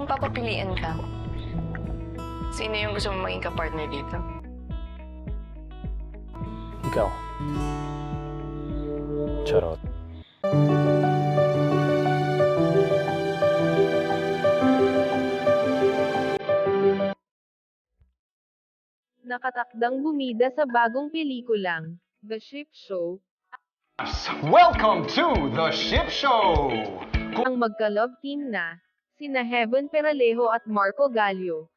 kung papapiliin ka, sino yung gusto mo maging kapartner dito? Ikaw. Charot. Nakatakdang bumida sa bagong pelikulang The Ship Show, Welcome to The Ship Show! ang magka-love team na sina Heaven Peralejo at Marco Gallio,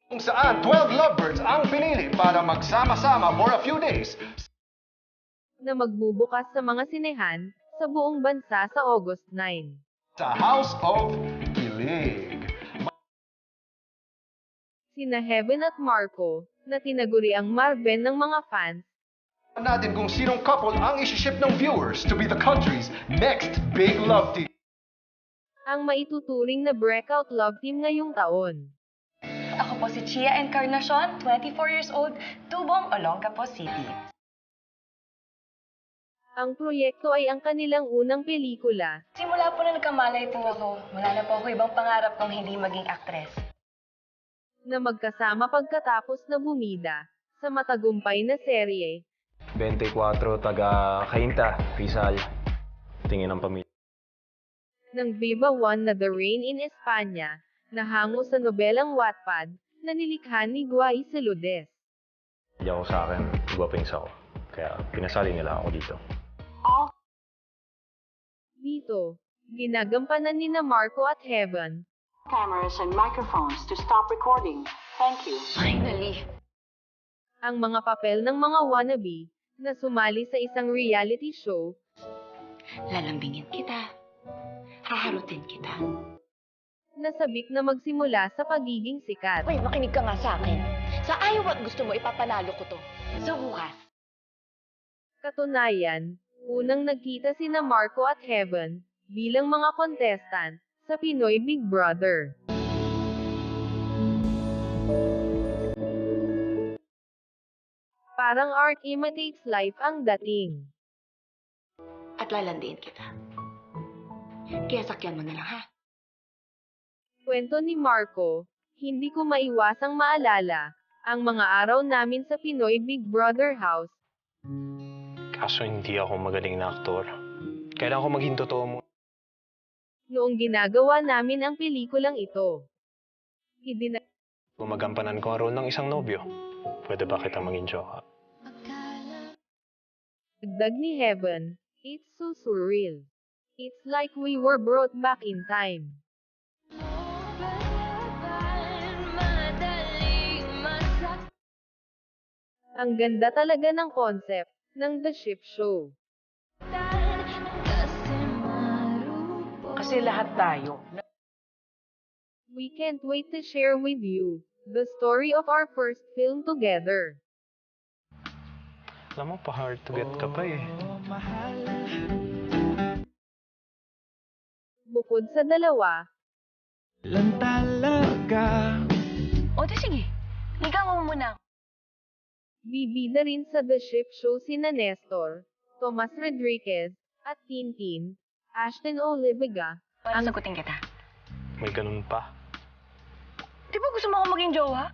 Kung saan 12 lovebirds ang pinili para magsama-sama for a few days na magbubukas sa mga sinehan sa buong bansa sa August 9. sa House of Kilig. Sina Heaven at Marco, na tinaguri ang Marven ng mga fans, Natin kung sinong couple ang isi-ship ng viewers to be the country's next big love team. ang maituturing na breakout love team ngayong taon. Ako po si Chia Encarnacion, 24 years old, Tubong, Olongapo City. Ang proyekto ay ang kanilang unang pelikula, Simula po na nagkamalay po ako, wala na po ako ibang pangarap kung hindi maging aktres. na magkasama pagkatapos na bumida sa matagumpay na serye 24, taga Cainta, Rizal. Tingin ng pamilya. ng Viva One na The Rain in España, na hango sa nobelang Wattpad, na nilikha ni Guay Celudes. Hindi ako sa akin, guwapings ako. Kaya pinasali nila ako dito. Dito, ginagampanan ni na Marco at Heaven, Cameras and microphones to stop recording. Thank you. Finally! ang mga papel ng mga wannabe, na sumali sa isang reality show, Lalambingin kita. Haharutin kita. na sabik na magsimula sa pagiging sikat. Uy, makinig ka nga sa akin. Sa ayaw at gusto mo, ipapanalo ko to. Sa bukas. Katunayan, unang nagkita sina Marco at Heaven, bilang mga contestant, sa Pinoy Big Brother. Parang art imitates life ang dating. At lalandiin kita. Kaya sakyan mo na lang, ha? Kwento ni Marco, hindi ko maiwasang maalala, ang mga araw namin sa Pinoy Big Brother house, Kaso hindi ako magaling na aktor. Kailangan ko maging totoo mo. noong ginagawa namin ang pelikulang ito. Gumagampanan ko ang role ng isang nobyo. Pwede ba kita maging jowa? Dagdag ni Heaven, it's so surreal. It's like we were brought back in time. Ang ganda talaga ng concept ng The Ship Show. Kasi lahat tayo. We can't wait to share with you the story of our first film together. Alam mo, pa-hard to get ka pa eh. Bukod sa dalawa, O, di sige. Ligawan mo muna. bibida rin sa The Ship Show sina Nestor, Tomas Rodriguez, at Tintin, Ashton Olivega, Para sagutin kita. May ganun pa. Di ba gusto mo ako maging jowa?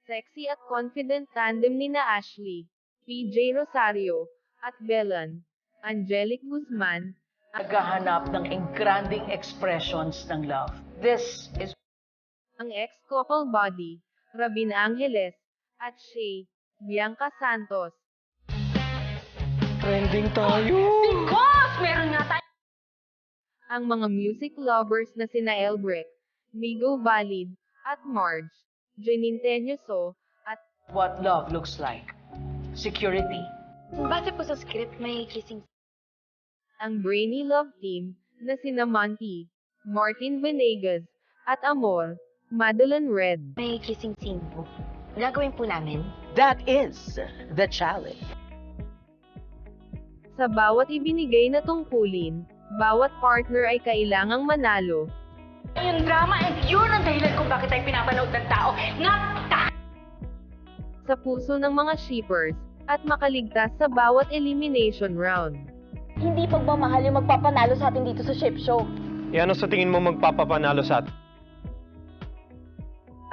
sexy at confident tandem ni na Ashley, PJ Rosario, at Belen, Angelic Guzman, Naghahanap ng engranding expressions ng love. This is ang ex-couple body, Rabin Angeles, at Shay, Bianca Santos. Trending tayo! Because meron nga tayo. Ang mga music lovers na sina Elbrick, Migo Valid, at Marge, Janine Tenyuso, at what love looks like. Security. Base po sa script, may kissing. ang brainy love team na sina Monty, Martin Venegas, at Amor, Madeline Red. May kissing scene po. Gagawin po namin. That is the challenge. Sa bawat ibinigay na tungkulin, bawat partner ay kailangang manalo. Yung drama, and yun ang dahilan kung bakit tayo pinapanood ng tao. Sa puso ng mga shippers, at makaligtas sa bawat elimination round. Hindi pagmamahal yung magpapanalo sa atin dito sa ship show. ano sa tingin mo magpapapanalo sa atin?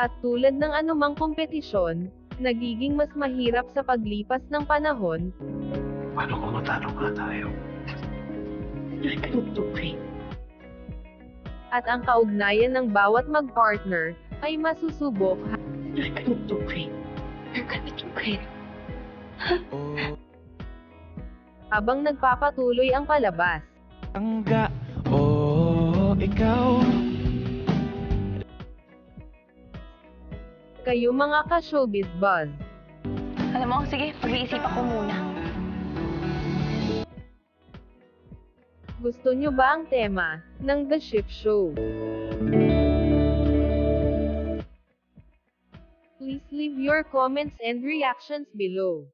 At tulad ng anumang kompetisyon, nagiging mas mahirap sa paglipas ng panahon, Paano kung matalo nga tayo? at ang kaugnayan ng bawat mag-partner ay masusubok habang nagpapatuloy ang palabas. Tangga, oh, ikaw. Kayo mga ka-showbiz buzz, Alam mo, sige, pag-iisipan ko muna. gusto nyo ba ang tema ng The Ship Show? Please leave your comments and reactions below.